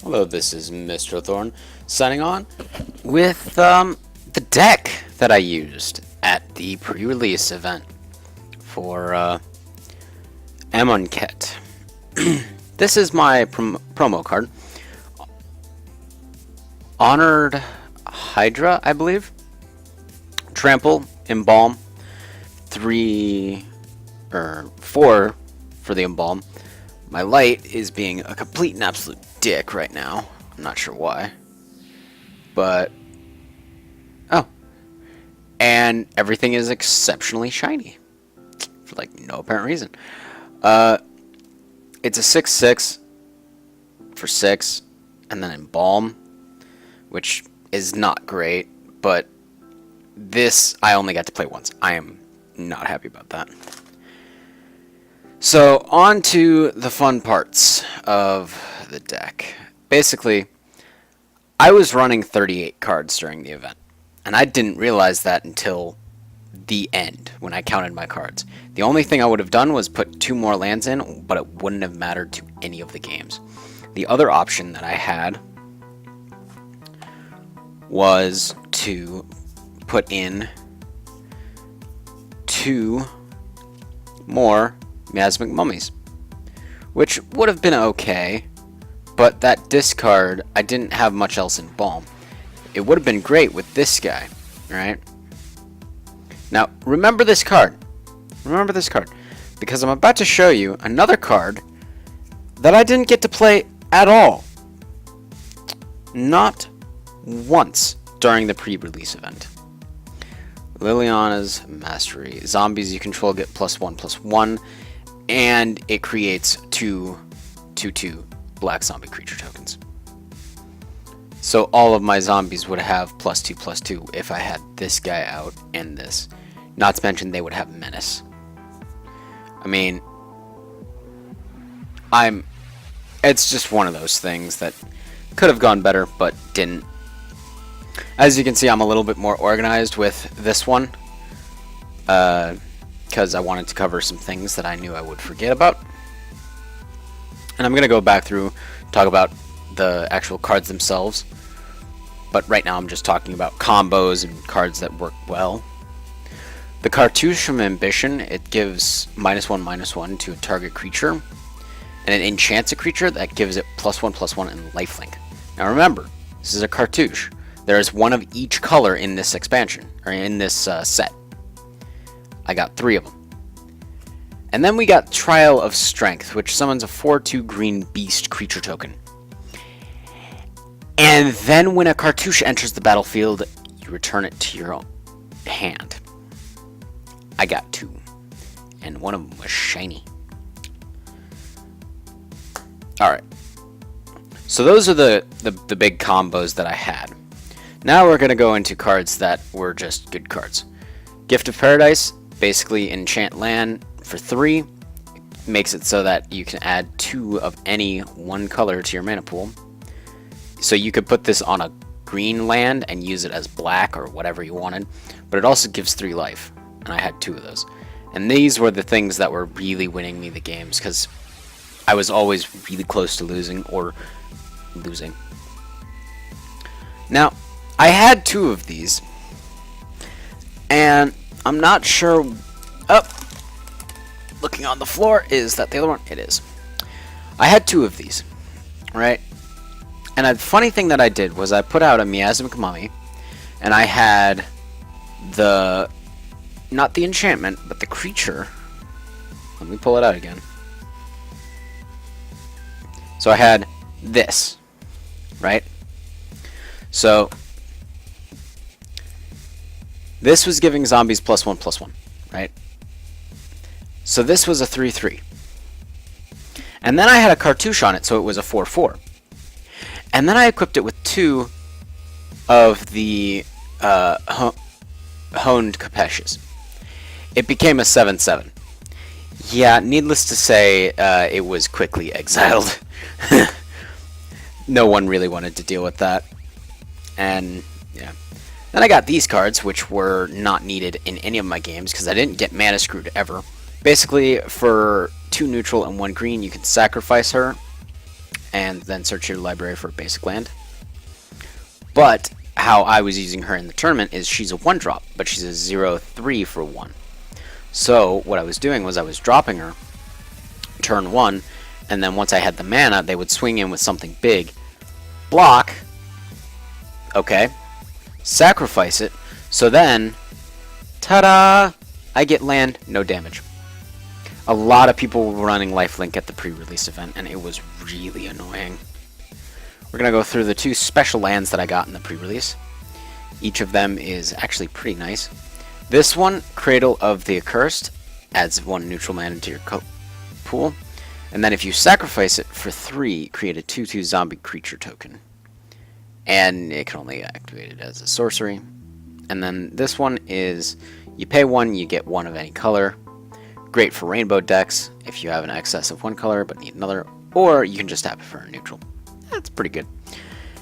Hello, this is Mr. Horthoren signing on with the deck that I used at the pre-release event for Amonkhet. This is my promo card. Honored Hydra, I believe. Trample, Embalm, 3 or 4 for the Embalm. My light is being a complete and absolute dick right now. I'm not sure why. But oh. And everything is exceptionally shiny. For like no apparent reason. It's a 6/6 for 6, and then Embalm, which is not great, but this I only got to play once. I am not happy about that. So, on to the fun parts of the deck. Basically, I was running 38 cards during the event, and I didn't realize that until the end, when I counted my cards. The only thing I would have done was put 2 more lands in, but it wouldn't have mattered to any of the games. The other option that I had was to put in 2 more Miasmic Mummies, which would have been okay, but that discard, I didn't have much else in Balm. It would have been great with this guy, right? Now, remember this card. Remember this card, because I'm about to show you another card that I didn't get to play at all. Not once during the pre-release event. Liliana's Mastery. Zombies you control get +1/+1, and it creates 2/2 black zombie creature tokens. So all of my zombies would have +2/+2 if I had this guy out and this. Not to mention they would have Menace. I mean, it's just one of those things that could have gone better, but didn't. As you can see, I'm a little bit more organized with this one, because I wanted to cover some things that I knew I would forget about. And I'm going to go back through, talk about the actual cards themselves, but right now I'm just talking about combos and cards that work well. The Cartouche from Ambition, it gives -1/-1 to a target creature, and it enchants a creature that gives it +1/+1 in lifelink. Now remember, this is a Cartouche. There is one of each color in this expansion, or in this set. I got 3 of them. And then we got Trial of Strength, which summons a 4/2 green beast creature token. And then when a Cartouche enters the battlefield, you return it to your own hand. I got 2, and one of them was shiny. Alright, so those are the big combos that I had. Now we're going to go into cards that were just good cards. Gift of Paradise, basically enchant land for 3. Makes it so that you can add 2 of any one color to your mana pool. So you could put this on a green land and use it as black or whatever you wanted, but it also gives 3 life, and I had 2 of those. And these were the things that were really winning me the games, because I was always really close to losing or losing. Now, I had 2 of these, and I'm not sure. Oh, looking on the floor, is that the other one? It is. I had 2 of these, right? And the funny thing that I did was I put out a Miasmic Mummy, and I had the, not the enchantment, but the creature. Let me pull it out again. So I had this, right? So this was giving zombies +1/+1, right? So this was a 3/3. And then I had a Cartouche on it, so it was a 4/4. And then I equipped it with 2 of the Honed Capeches. It became a 7/7. Yeah, needless to say, it was quickly exiled. No one really wanted to deal with that. And, yeah. Then I got these cards, which were not needed in any of my games, because I didn't get mana screwed ever. Basically, for 2 neutral and 1 green, you can sacrifice her, and then search your library for a basic land. But how I was using her in the tournament is she's a 1-drop, but she's a 0/3 for 1. So what I was doing was I was dropping her turn 1, and then once I had the mana, they would swing in with something big, block, okay, sacrifice it, so then, ta-da, I get land, no damage. A lot of people were running lifelink at the pre-release event, and it was really annoying. We're going to go through the 2 special lands that I got in the pre-release. Each of them is actually pretty nice. This one, Cradle of the Accursed, adds 1 neutral mana into your pool. And then if you sacrifice it for 3, create a 2/2 zombie creature token. And it can only activate it as a sorcery. And then this one is, you pay 1, you get 1 of any color. Great for rainbow decks if you have an excess of 1 color but need another, or you can just tap it for a neutral. That's pretty good.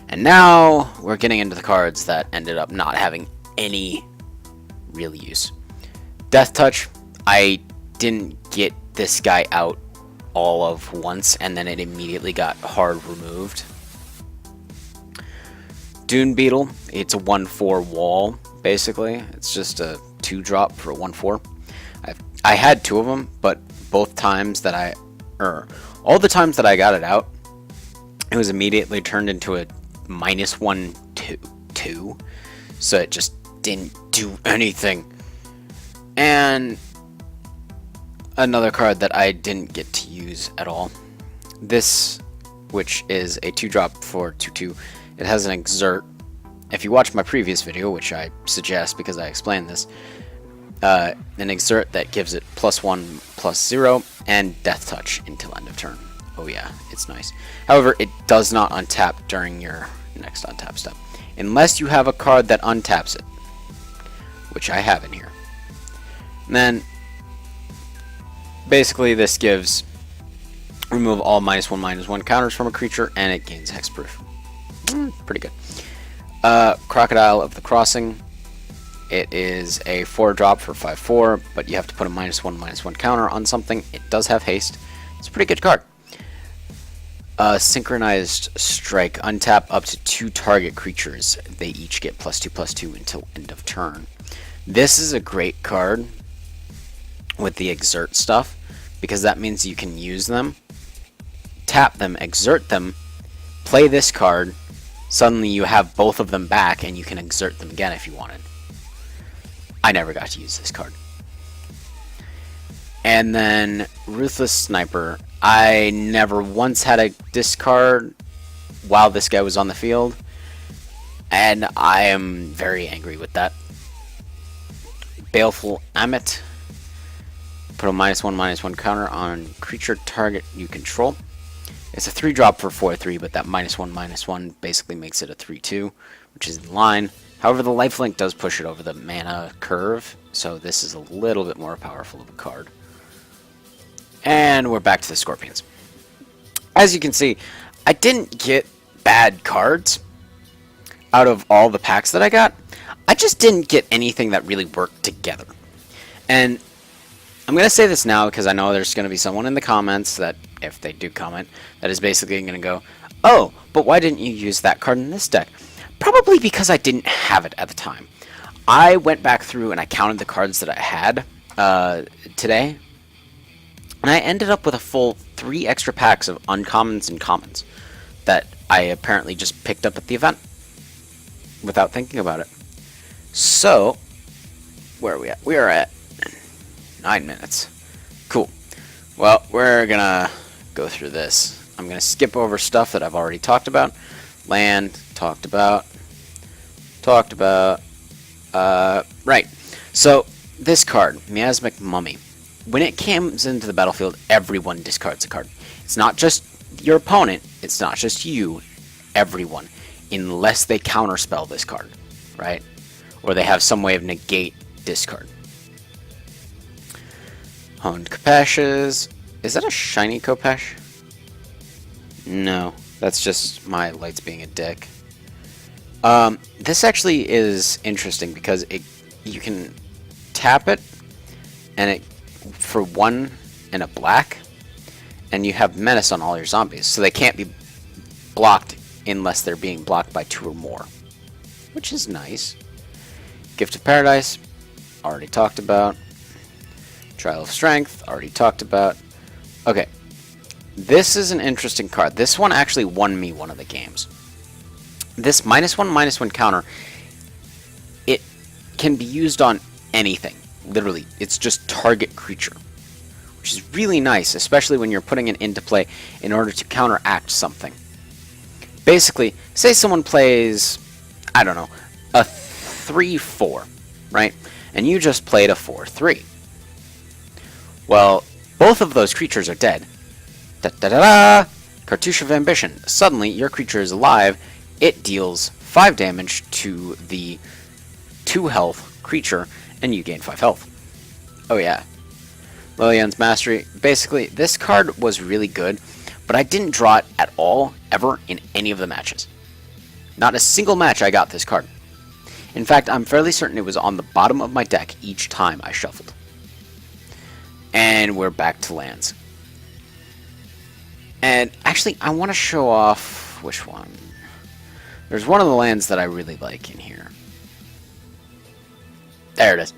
And now we're getting into the cards that ended up not having any real use. Death Touch, I didn't get this guy out all of once, and then it immediately got hard removed. Dune Beetle, it's a 1/4 wall, basically. It's just a 2-drop for a 1/4. I had 2 of them, but both times that all the times that I got it out, it was immediately turned into a -1/2, so it just didn't do anything. And another card that I didn't get to use at all. This, which is a 2-drop for 2/2, it has an Exert. If you watch my previous video, which I suggest because I explained this, an Exert that gives it +1/+0 and Death Touch until end of turn. Oh yeah, it's nice. However, it does not untap during your next untap step, unless you have a card that untaps it, which I have in here. And then, basically this gives, remove all -1/-1 counters from a creature, and it gains hexproof. Pretty good. Crocodile of the Crossing. It is a 4-drop for 5/4, but you have to put a -1/-1 counter on something. It does have haste. It's a pretty good card. Synchronized Strike. Untap up to 2 target creatures. They each get +2/+2 until end of turn. This is a great card with the Exert stuff, because that means you can use them, tap them, exert them, play this card, suddenly you have both of them back, and you can exert them again if you wanted. I never got to use this card. And then Ruthless Sniper. I never once had a discard while this guy was on the field, and I am very angry with that. Baleful Amit. Put a -1/-1 counter on creature target you control. It's a 3-drop for 4/3, but that -1/-1 basically makes it a 3/2, which is in line. However, the lifelink does push it over the mana curve, so this is a little bit more powerful of a card. And we're back to the Scorpions. As you can see, I didn't get bad cards out of all the packs that I got. I just didn't get anything that really worked together. And I'm going to say this now because I know there's going to be someone in the comments that, if they do comment, that is basically going to go, oh, but why didn't you use that card in this deck? Probably because I didn't have it at the time. I went back through and I counted the cards that I had today, and I ended up with a full 3 extra packs of uncommons and commons that I apparently just picked up at the event without thinking about it. So, where are we at? We are at 9 minutes. Cool. Well, we're gonna go through this. I'm gonna skip over stuff that I've already talked about. Land, talked about. Right. So, this card, Miasmic Mummy. When it comes into the battlefield, everyone discards a card. It's not just your opponent, it's not just you, everyone. Unless they counterspell this card, right? Or they have some way of negate discard. Honed Kopeshes. Is that a shiny Kopesh? No, that's just my lights being a dick. This actually is interesting because you can tap it, and it for 1 and a black, and you have Menace on all your zombies, so they can't be blocked unless they're being blocked by 2 or more, which is nice. Gift of Paradise, already talked about. Trial of Strength, already talked about. Okay, this is an interesting card. This one actually won me one of the games. This -1/-1 counter, it can be used on anything. Literally, it's just target creature, which is really nice, especially when you're putting it into play in order to counteract something. Basically, say someone plays, I don't know, a 3/4, right? And you just played a 4/3. Well, both of those creatures are dead. Da-da-da-da! Cartouche of Ambition. Suddenly, your creature is alive. It deals 5 damage to the 2 health creature, and you gain 5 health. Oh yeah. Lillian's Mastery. Basically, this card was really good, but I didn't draw it at all, ever, in any of the matches. Not a single match I got this card. In fact, I'm fairly certain it was on the bottom of my deck each time I shuffled. And we're back to lands. And actually, I want to show off which one. There's one of the lands that I really like in here. There it is.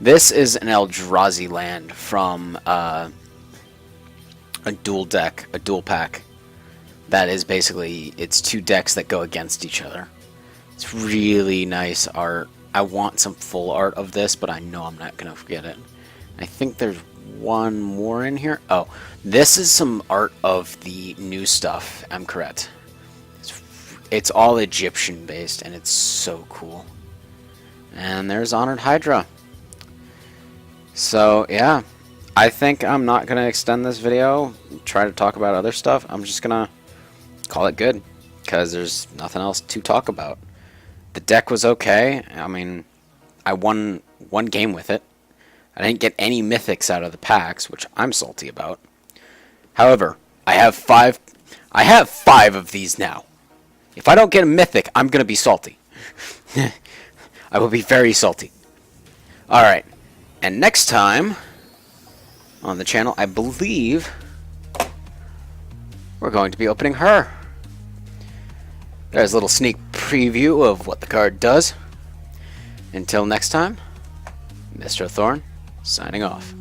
This is an Eldrazi land from a dual deck, a dual pack. That is basically, it's 2 decks that go against each other. It's really nice art. I want some full art of this, but I know I'm not going to get it. I think there's one more in here. Oh, this is some art of the new stuff. I'm correct. It's all Egyptian based, and it's so cool. And there's Honored Hydra. So, yeah. I think I'm not going to extend this video, try to talk about other stuff. I'm just going to call it good, because there's nothing else to talk about. The deck was okay. I mean, I won 1 game with it. I didn't get any mythics out of the packs, which I'm salty about. However, I have 5 of these now. If I don't get a mythic, I'm going to be salty. I will be very salty. Alright. And next time on the channel, I believe we're going to be opening her. There's a little sneak preview of what the card does. Until next time, Mr. Horthoren signing off.